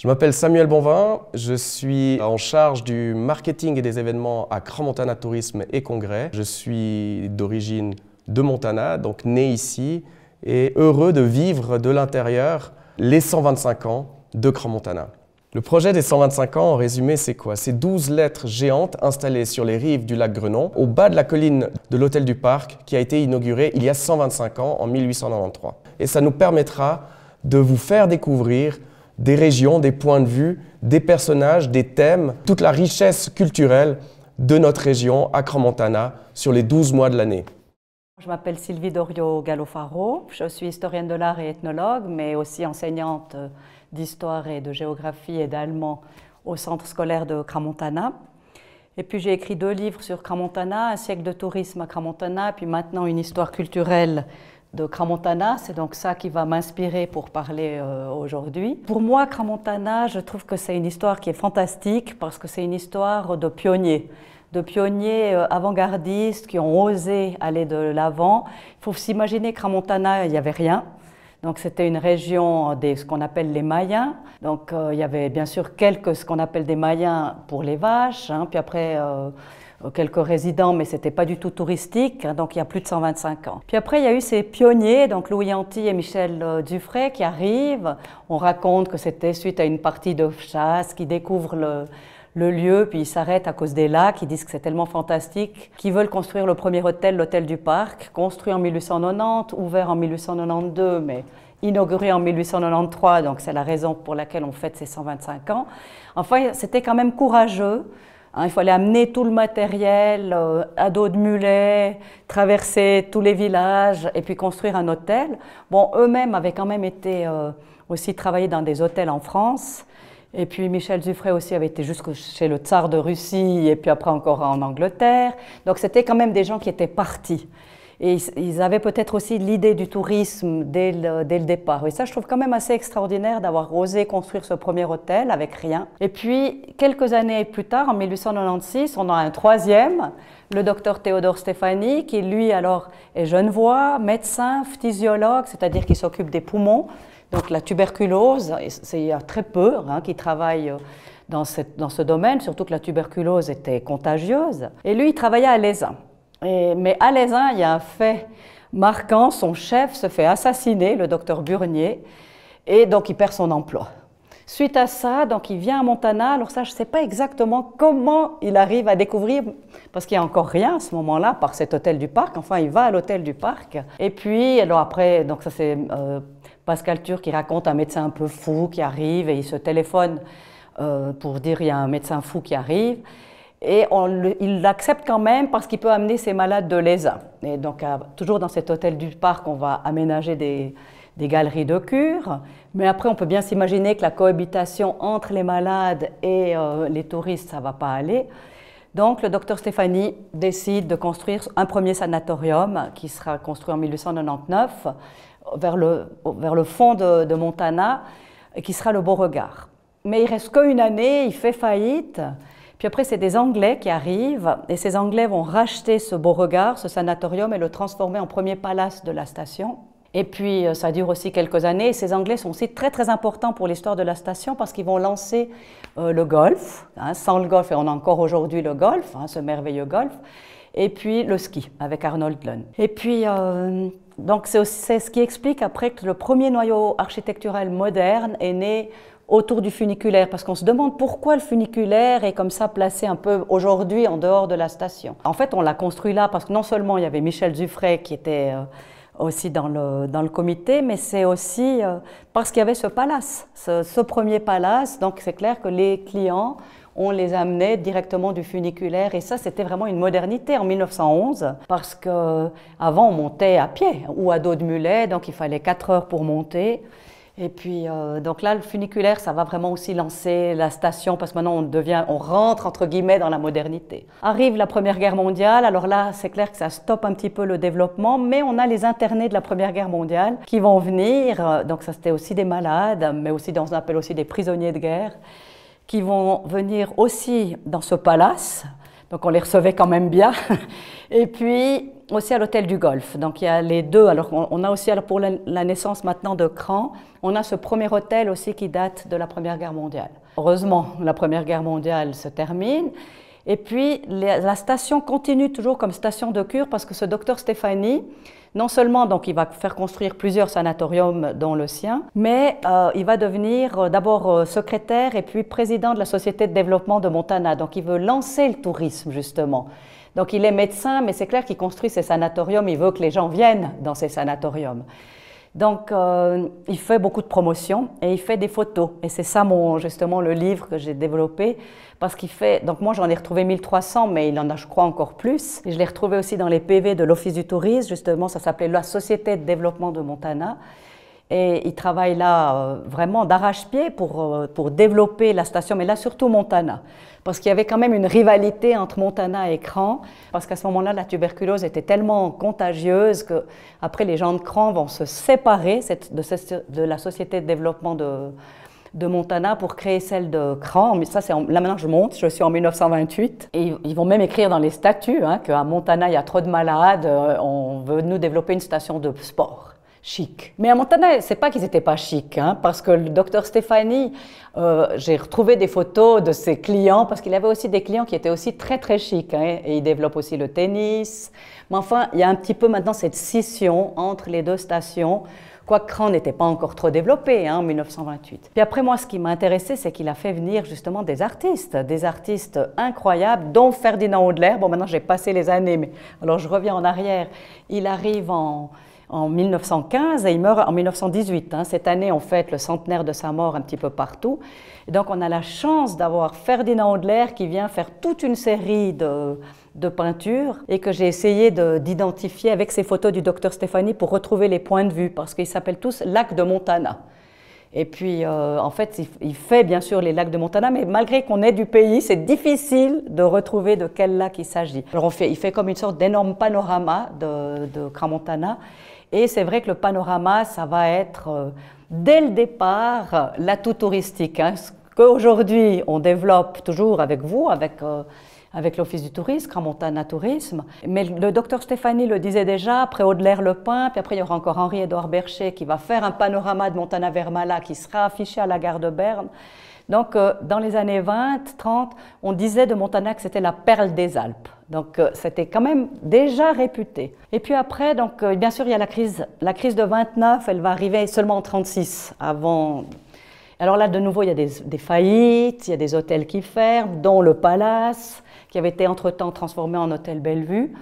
Je m'appelle Samuel Bonvin, je suis en charge du marketing et des événements à Crans-Montana Tourisme et Congrès. Je suis d'origine de Montana, donc né ici, et heureux de vivre de l'intérieur les 125 ans de Crans-Montana. Le projet des 125 ans, en résumé, c'est quoi? C'est 12 lettres géantes installées sur les rives du lac Grenon, au bas de la colline de l'Hôtel du Parc, qui a été inauguré il y a 125 ans, en 1893. Et ça nous permettra de vous faire découvrir des régions, des points de vue, des personnages, des thèmes, toute la richesse culturelle de notre région à Crans-Montana sur les 12 mois de l'année. Je m'appelle Sylvie Doriot-Gallofaro, je suis historienne de l'art et ethnologue, mais aussi enseignante d'histoire et de géographie et d'allemand au centre scolaire de Crans-Montana. Et puis j'ai écrit 2 livres sur Crans-Montana, Un siècle de tourisme à Crans-Montana, puis maintenant une histoire culturelle de Crans-Montana. C'est donc ça qui va m'inspirer pour parler aujourd'hui. Pour moi, Crans-Montana, je trouve que c'est une histoire qui est fantastique parce que c'est une histoire de pionniers avant-gardistes qui ont osé aller de l'avant. Il faut s'imaginer qu'à Crans-Montana, il n'y avait rien. Donc c'était une région ce qu'on appelle les Mayens. Donc il y avait bien sûr ce qu'on appelle des Mayens pour les vaches, hein, puis après quelques résidents, mais ce n'était pas du tout touristique, hein, donc il y a plus de 125 ans. Puis après il y a eu ces pionniers, donc Louis Anty et Michel Dufray qui arrivent. On raconte que c'était suite à une partie de chasse qu'ils découvrent le lieu, puis ils s'arrêtent à cause des lacs, ils disent que c'est tellement fantastique, qu'ils veulent construire le premier hôtel, l'hôtel du Parc, construit en 1890, ouvert en 1892, mais inauguré en 1893, donc c'est la raison pour laquelle on fête ces 125 ans. Enfin, c'était quand même courageux, hein, il fallait amener tout le matériel à dos de mulet, traverser tous les villages et puis construire un hôtel. Bon, eux-mêmes avaient quand même été aussi travaillé dans des hôtels en France. Et puis Michel Dufray aussi avait été jusque chez le tsar de Russie et puis après encore en Angleterre. Donc c'était quand même des gens qui étaient partis. Et ils avaient peut-être aussi l'idée du tourisme dès le départ. Et ça, je trouve quand même assez extraordinaire d'avoir osé construire ce premier hôtel avec rien. Et puis, quelques années plus tard, en 1896, on a un troisième, le docteur Théodore Stéphanie, qui lui alors est genevois, médecin, phtisiologue, c'est-à-dire qui s'occupe des poumons. Donc la tuberculose, il y a très peu qui travaillent dans ce domaine, surtout que la tuberculose était contagieuse. Et lui, il travaillait à Lézin. Mais à Lézin, il y a un fait marquant, son chef se fait assassiner, le docteur Burnier, et donc il perd son emploi. Suite à ça, donc il vient à Montana, alors ça je ne sais pas exactement comment il arrive à découvrir, parce qu'il n'y a encore rien à ce moment-là, par cet hôtel du Parc, enfin il va à l'hôtel du Parc. Et puis, alors après, donc ça c'est Pascal Turc qui raconte un médecin un peu fou qui arrive et il se téléphone pour dire il y a un médecin fou qui arrive. Et il l'accepte quand même parce qu'il peut amener ses malades de Lézin. Et donc, toujours dans cet hôtel du Parc, on va aménager des galeries de cure. Mais après, on peut bien s'imaginer que la cohabitation entre les malades et les touristes, ça ne va pas aller. Donc, le docteur Stéphanie décide de construire un premier sanatorium qui sera construit en 1899 vers le fond de Montana, et qui sera le Beauregard. Mais il ne reste qu'une année, il fait faillite. Puis après, c'est des Anglais qui arrivent, et ces Anglais vont racheter ce Beauregard, ce sanatorium, et le transformer en premier palace de la station. Et puis, ça dure aussi quelques années. Et ces Anglais sont aussi très, très importants pour l'histoire de la station parce qu'ils vont lancer le golf. Hein, sans le golf, et on a encore aujourd'hui le golf, hein, ce merveilleux golf. Et puis, le ski, avec Arnold Lunn. Et puis, donc c'est ce qui explique après que le premier noyau architectural moderne est né autour du funiculaire, parce qu'on se demande pourquoi le funiculaire est comme ça placé un peu aujourd'hui en dehors de la station. En fait, on l'a construit là parce que non seulement il y avait Michel Dufray qui était aussi dans le comité, mais c'est aussi parce qu'il y avait ce palace, ce premier palace. Donc c'est clair que les clients, on les amenait directement du funiculaire, et ça c'était vraiment une modernité en 1911 parce qu'avant on montait à pied ou à dos de mulet, donc il fallait 4 heures pour monter. Et puis, donc là, le funiculaire, ça va vraiment aussi lancer la station parce que maintenant, on rentre, entre guillemets, dans la modernité. Arrive la Première Guerre mondiale, alors là, c'est clair que ça stoppe un petit peu le développement, mais on a les internés de la Première Guerre mondiale qui vont venir, donc ça c'était aussi des malades, mais aussi, on appelle aussi des prisonniers de guerre, qui vont venir aussi dans ce palace, Donc on les recevait quand même bien. Et puis aussi à l'hôtel du Golfe. Donc il y a les deux. Alors on a aussi, alors pour la naissance maintenant de Cran, on a ce premier hôtel aussi qui date de la Première Guerre mondiale. Heureusement, la Première Guerre mondiale se termine. Et puis la station continue toujours comme station de cure parce que ce docteur Stéphanie, non seulement donc, il va faire construire plusieurs sanatoriums dont le sien, mais il va devenir d'abord secrétaire et puis président de la Société de développement de Montana. Donc il veut lancer le tourisme justement. Donc il est médecin, mais c'est clair qu'il construit ces sanatoriums, il veut que les gens viennent dans ces sanatoriums. Donc il fait beaucoup de promotions et il fait des photos. Et c'est ça justement le livre que j'ai développé. Parce qu'il fait, donc moi j'en ai retrouvé 1300, mais il en a je crois encore plus. Et je l'ai retrouvé aussi dans les PV de l'Office du tourisme, justement ça s'appelait la Société de développement de Montana. Et il travaille là vraiment d'arrache-pied pour développer la station, mais là surtout Montana. Parce qu'il y avait quand même une rivalité entre Montana et Cran, parce qu'à ce moment-là, la tuberculose était tellement contagieuse qu'après les gens de Cran vont se séparer de la Société de développement de Montana pour créer celle de Cran. Ça, là maintenant je suis en 1928. Et ils vont même écrire dans les statuts qu'à Montana, il y a trop de malades, on veut nous développer une station de sport. Chic. Mais à Montana, c'est pas qu'ils n'étaient pas chics, parce que le docteur Stéphanie, j'ai retrouvé des photos de ses clients, parce qu'il avait aussi des clients qui étaient aussi très très chics, et il développe aussi le tennis. Mais enfin, il y a un petit peu maintenant cette scission entre les deux stations, quoique Cran n'était pas encore trop développé en 1928. Puis après, moi, ce qui m'a intéressé, c'est qu'il a fait venir justement des artistes incroyables, dont Ferdinand Hodler. Bon, maintenant j'ai passé les années, mais alors je reviens en arrière. Il arrive en 1915 et il meurt en 1918. Cette année, on fête le centenaire de sa mort un petit peu partout. Et donc, on a la chance d'avoir Ferdinand Hodler qui vient faire toute une série de peintures et que j'ai essayé d'identifier avec ces photos du docteur Stéphanie pour retrouver les points de vue parce qu'ils s'appellent tous lacs de Montana. Et puis, en fait, il fait bien sûr les lacs de Montana, mais malgré qu'on est du pays, c'est difficile de retrouver de quel lac il s'agit. Alors, il fait comme une sorte d'énorme panorama de Crans-Montana. Et c'est vrai que le panorama, ça va être, dès le départ, l'atout touristique. Ce qu'aujourd'hui, on développe toujours avec vous, avec l'Office du tourisme, Crans-Montana Tourisme. Mais le docteur Stéphanie le disait déjà, après Hodler le peint, puis après il y aura encore Henri-Édouard Bercher qui va faire un panorama de Montana-Vermala qui sera affiché à la gare de Berne. Donc dans les années 20, 30, on disait de Montana que c'était la perle des Alpes. Donc c'était quand même déjà réputé. Et puis après, donc, bien sûr, il y a la crise de 29, elle va arriver seulement en 36, avant. Alors là, de nouveau, il y a des faillites, il y a des hôtels qui ferment, dont le Palace, qui avait été entre-temps transformé en hôtel Bellevue.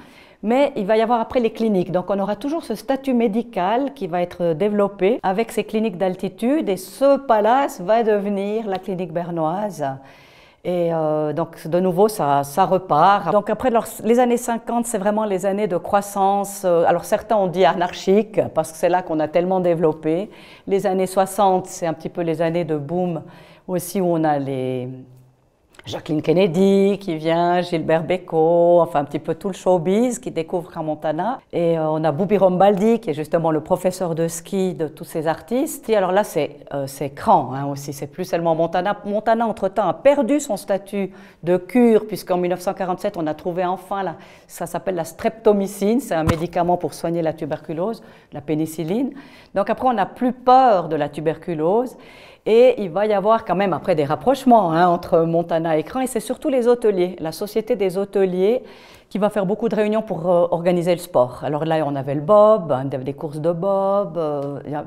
Mais il va y avoir après les cliniques. Donc on aura toujours ce statut médical qui va être développé avec ces cliniques d'altitude. Et ce palace va devenir la clinique bernoise. Et donc de nouveau, ça repart. Donc après, les années 50, c'est vraiment les années de croissance. Alors certains ont dit anarchique, parce que c'est là qu'on a tellement développé. Les années 60, c'est un petit peu les années de boom aussi où on a Jacqueline Kennedy qui vient, Gilbert Bécaud, enfin un petit peu tout le showbiz qui découvre Crans-Montana. Et on a Boubi Rombaldi qui est justement le professeur de ski de tous ces artistes. Et alors là, c'est Cran aussi, c'est plus seulement Montana. Montana, entre-temps, a perdu son statut de cure puisqu'en 1947, on a trouvé enfin, ça s'appelle la streptomycine, c'est un médicament pour soigner la tuberculose, la pénicilline. Donc après, on n'a plus peur de la tuberculose. Et il va y avoir quand même après des rapprochements entre Montana et Cran, et c'est surtout les hôteliers, la Société des hôteliers qui va faire beaucoup de réunions pour organiser le sport. Alors là, on avait le bob, il y avait des courses de bob.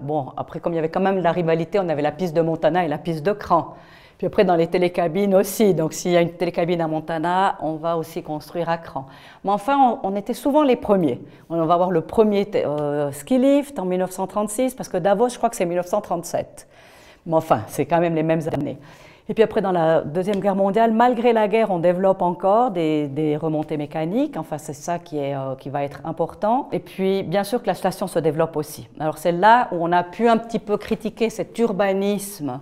Bon, après, comme il y avait quand même la rivalité, on avait la piste de Montana et la piste de Cran. Puis après, dans les télécabines aussi. Donc, s'il y a une télécabine à Montana, on va aussi construire à Cran. Mais enfin, on était souvent les premiers. On va avoir le premier ski lift en 1936, parce que Davos, je crois que c'est 1937. Mais enfin, c'est quand même les mêmes années. Et puis après, dans la Deuxième Guerre mondiale, malgré la guerre, on développe encore des remontées mécaniques. Enfin, c'est ça qui va être important. Et puis, bien sûr que la station se développe aussi. Alors, c'est là où on a pu un petit peu critiquer cet urbanisme,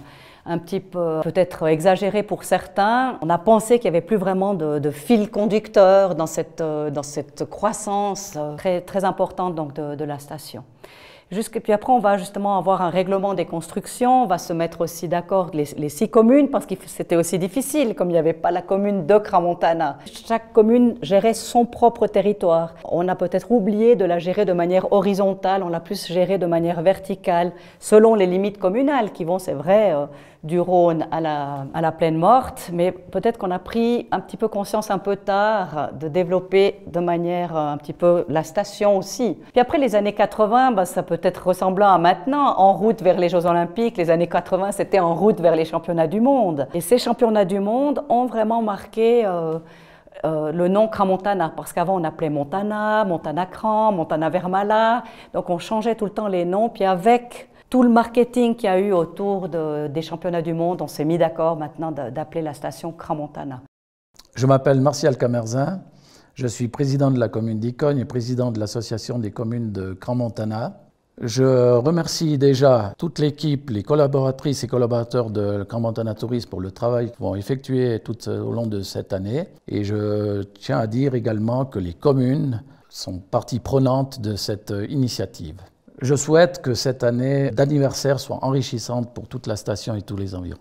un petit peu peut-être exagéré pour certains. On a pensé qu'il n'y avait plus vraiment de fil conducteur dans cette croissance très, très importante donc, de la station. Puis après, on va justement avoir un règlement des constructions, on va se mettre aussi d'accord les 6 communes, parce que c'était aussi difficile, comme il n'y avait pas la commune de Crans-Montana. Chaque commune gérait son propre territoire. On a peut-être oublié de la gérer de manière horizontale, on l'a plus gérée de manière verticale, selon les limites communales qui vont, c'est vrai, du Rhône à la Plaine Morte, mais peut-être qu'on a pris un petit peu conscience un peu tard de développer de manière un petit peu la station aussi. Puis après les années 80, ça peut être ressemblant à maintenant, en route vers les Jeux Olympiques. Les années 80, c'était en route vers les championnats du monde. Et ces championnats du monde ont vraiment marqué le nom Crans-Montana, parce qu'avant on appelait Montana, Montana-Crans, Montana-Vermala, donc on changeait tout le temps les noms, puis avec tout le marketing qu'il y a eu autour des championnats du monde, on s'est mis d'accord maintenant d'appeler la station Crans-Montana. Je m'appelle Martial Camerzin, je suis président de la commune d'Icogne et président de l'association des communes de Crans-Montana. Je remercie déjà toute l'équipe, les collaboratrices et collaborateurs de Crans-Montana Tourisme pour le travail qu'ils vont effectuer tout au long de cette année. Et je tiens à dire également que les communes sont partie prenante de cette initiative. Je souhaite que cette année d'anniversaire soit enrichissante pour toute la station et tous les environs.